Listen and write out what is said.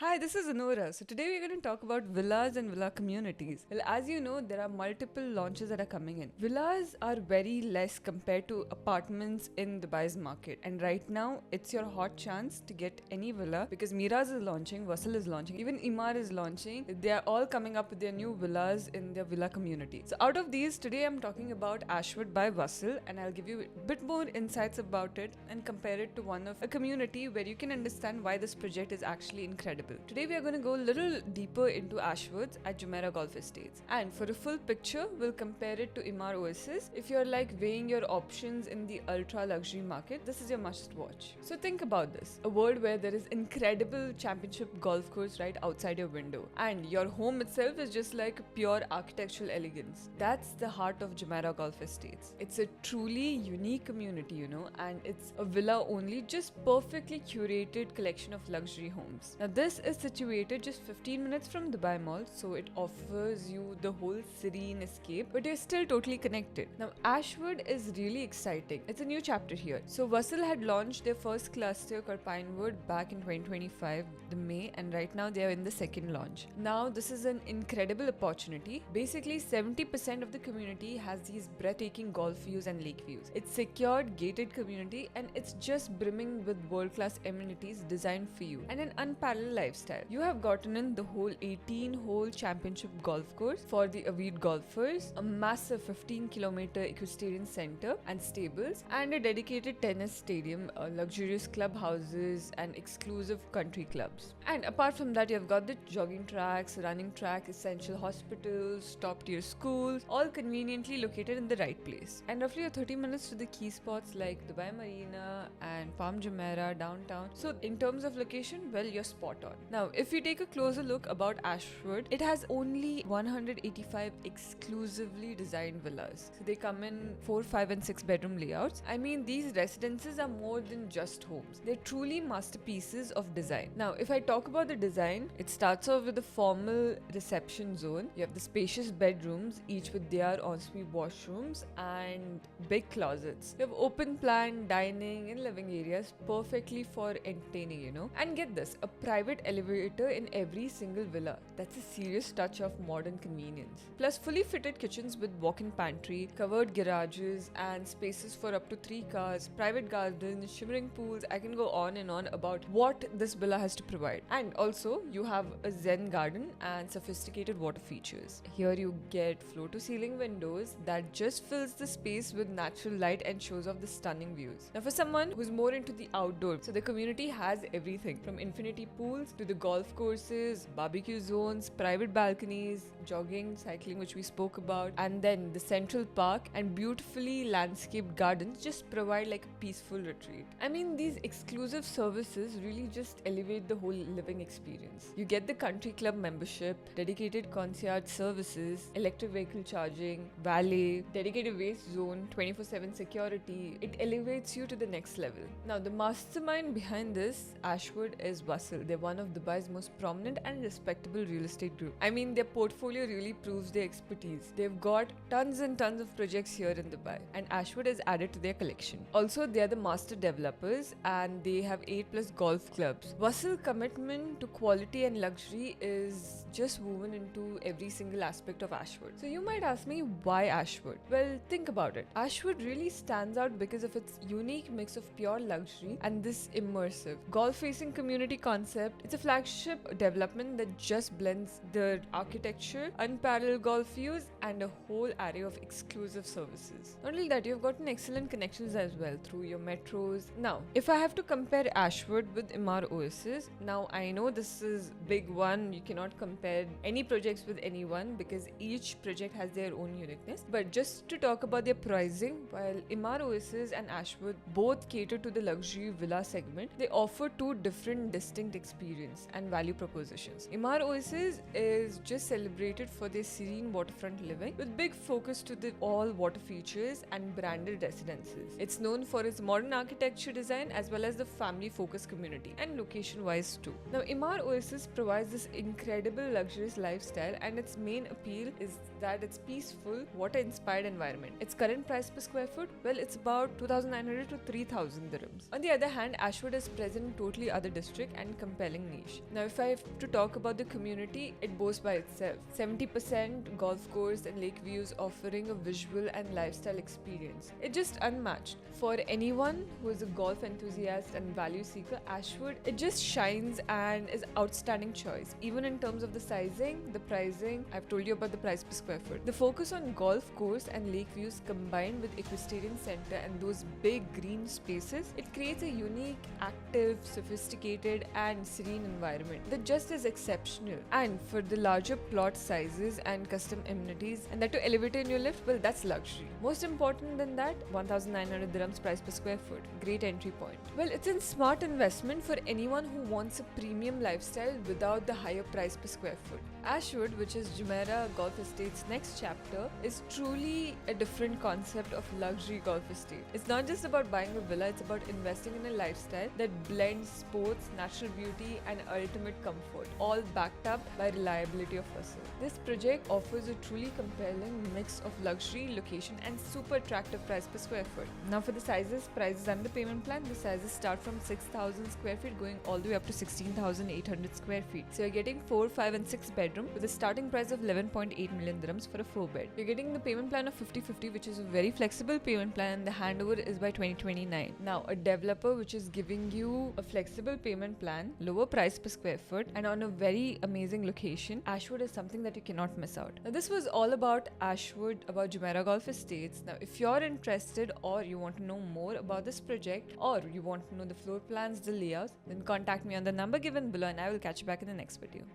Hi, this is Anora. So today we're going to talk about villas and villa communities. Well, as you know, there are multiple launches that are coming in. Villas are very less compared to apartments in Dubai's market. And right now, it's your hot chance to get any villa because Miraz is launching, Wasl is launching, even Imar is launching. They are all coming up with their new villas in their villa community. So out of these, today I'm talking about Ashwood by Wasl, and I'll give you a bit more insights about it and compare it to one of a community where you can understand why this project is actually incredible. Today we are going to go a little deeper into Ashwoods at Jumeirah Golf Estates. And for a full picture, we'll compare it to Imar Oasis. If you're like weighing your options in the ultra luxury market, this is your must watch. So think about this. A world where there is incredible championship golf course right outside your window. And your home itself is just like pure architectural elegance. That's the heart of Jumeirah Golf Estates. It's a truly unique community, and it's a villa only, just perfectly curated collection of luxury homes. Now this is situated just 15 minutes from Dubai Mall, so it offers you the whole serene escape, but you're still totally connected. Now Ashwood is really exciting. It's a new chapter here. So Wasl had launched their first cluster called Pinewood back in 2025, the May, and right now they are in the second launch. Now this is an incredible opportunity. Basically 70% of the community has these breathtaking golf views and lake views. It's secured, gated community, and it's just brimming with world-class amenities designed for you and an unparalleled lifestyle. You have gotten in the whole 18-hole championship golf course for the avid golfers, a massive 15-kilometer equestrian center and stables, and a dedicated tennis stadium, luxurious clubhouses, and exclusive country clubs. And apart from that, you have got the jogging tracks, running track, essential hospitals, top-tier schools, all conveniently located in the right place. And roughly 30 minutes to the key spots like Dubai Marina and Palm Jumeirah downtown. So in terms of location, well, you're spot on. Now, if we take a closer look about Ashwood, it has only 185 exclusively designed villas. So they come in 4, 5 and 6 bedroom layouts. I mean, these residences are more than just homes. They're truly masterpieces of design. Now, if I talk about the design, it starts off with a formal reception zone. You have the spacious bedrooms, each with their ensuite washrooms and big closets. You have open plan dining and living areas perfectly for entertaining, And get this, a private elevator in every single villa. That's a serious touch of modern convenience. Plus fully fitted kitchens with walk-in pantry, covered garages and spaces for up to 3 cars, private gardens, shimmering pools. I can go on and on about what this villa has to provide. And also you have a zen garden and sophisticated water features. Here you get floor to ceiling windows that just fills the space with natural light and shows off the stunning views. Now for someone who's more into the outdoor, so the community has everything from infinity pools to the golf courses, barbecue zones, private balconies, jogging, cycling, which we spoke about, and then the central park and beautifully landscaped gardens just provide like a peaceful retreat. I mean, these exclusive services really just elevate the whole living experience. You get the country club membership, dedicated concierge services, electric vehicle charging, valet, dedicated waste zone, 24/7 security. It elevates you to the next level. Now, the mastermind behind this, Ashwood, is Wasl. They're one of Dubai's most prominent and respectable real estate group. I mean, their portfolio really proves their expertise. They've got tons and tons of projects here in Dubai, and Ashwood is added to their collection. Also, they're the master developers, and they have 8+ golf clubs. Wasl commitment to quality and luxury is just woven into every single aspect of Ashwood. So you might ask me, why Ashwood? Well, think about it. Ashwood really stands out because of its unique mix of pure luxury and this immersive golf-facing community concept. It's a flagship development that just blends the architecture, unparalleled golf views, and a whole array of exclusive services. Not only that, you've gotten excellent connections as well through your metros. Now, if I have to compare Ashwood with Imar Oasis, now I know this is big one. You cannot compare any projects with anyone because each project has their own uniqueness. But just to talk about their pricing, while Imar Oasis and Ashwood both cater to the luxury villa segment, they offer two different distinct experience and value propositions. Imar Oasis is just celebrated for their serene waterfront living with big focus to the all water features and branded residences. It's known for its modern architecture design as well as the family focused community and location wise too. Now Imar Oasis provides this incredible luxurious lifestyle, and its main appeal is that it's peaceful, water inspired environment. Its current price per square foot, well, it's about 2,900 to 3,000 dirhams. On the other hand, Ashwood is present in totally other district and compelling niche. Now, if I have to talk about the community, it boasts by itself. 70% golf course and lake views offering a visual and lifestyle experience. It's just unmatched. For anyone who is a golf enthusiast and value seeker, Ashwood, it just shines and is outstanding choice. Even in terms of the sizing, the pricing, I've told you about the price per square foot. The focus on golf course and lake views combined with equestrian center and those big green spaces, it creates a unique, active, sophisticated and serene environment that just is exceptional. And for the larger plot sizes and custom amenities and that to elevate in your lift, well, that's luxury. Most important than that, 1,900 dirhams price per square foot. Great entry point. Well, it's a smart investment for anyone who wants a premium lifestyle without the higher price per square foot. Ashwood, which is Jumeirah Golf Estate's next chapter, is truly a different concept of luxury golf estate. It's not just about buying a villa, it's about investing in a lifestyle that blends sports, natural beauty and ultimate comfort, all backed up by reliability of hustle. This project offers a truly compelling mix of luxury, location and super attractive price per square foot. Now for the sizes, prices and the payment plan, the sizes start from 6,000 square feet going all the way up to 16,800 square feet. So you're getting 4, 5 and 6 bedroom with a starting price of 11.8 million dirhams for a 4 bed. You're getting the payment plan of 50-50, which is a very flexible payment plan, and the handover is by 2029. Now a developer which is giving you a flexible payment plan, lower price per square foot and on a very amazing location, Ashwood is something that you cannot miss out. Now this was all about Ashwood, about Jumeirah Golf Estates. Now if you're interested or you want to know more about this project or you want to know the floor plans, the layouts, then contact me on the number given below and I will catch you back in the next video.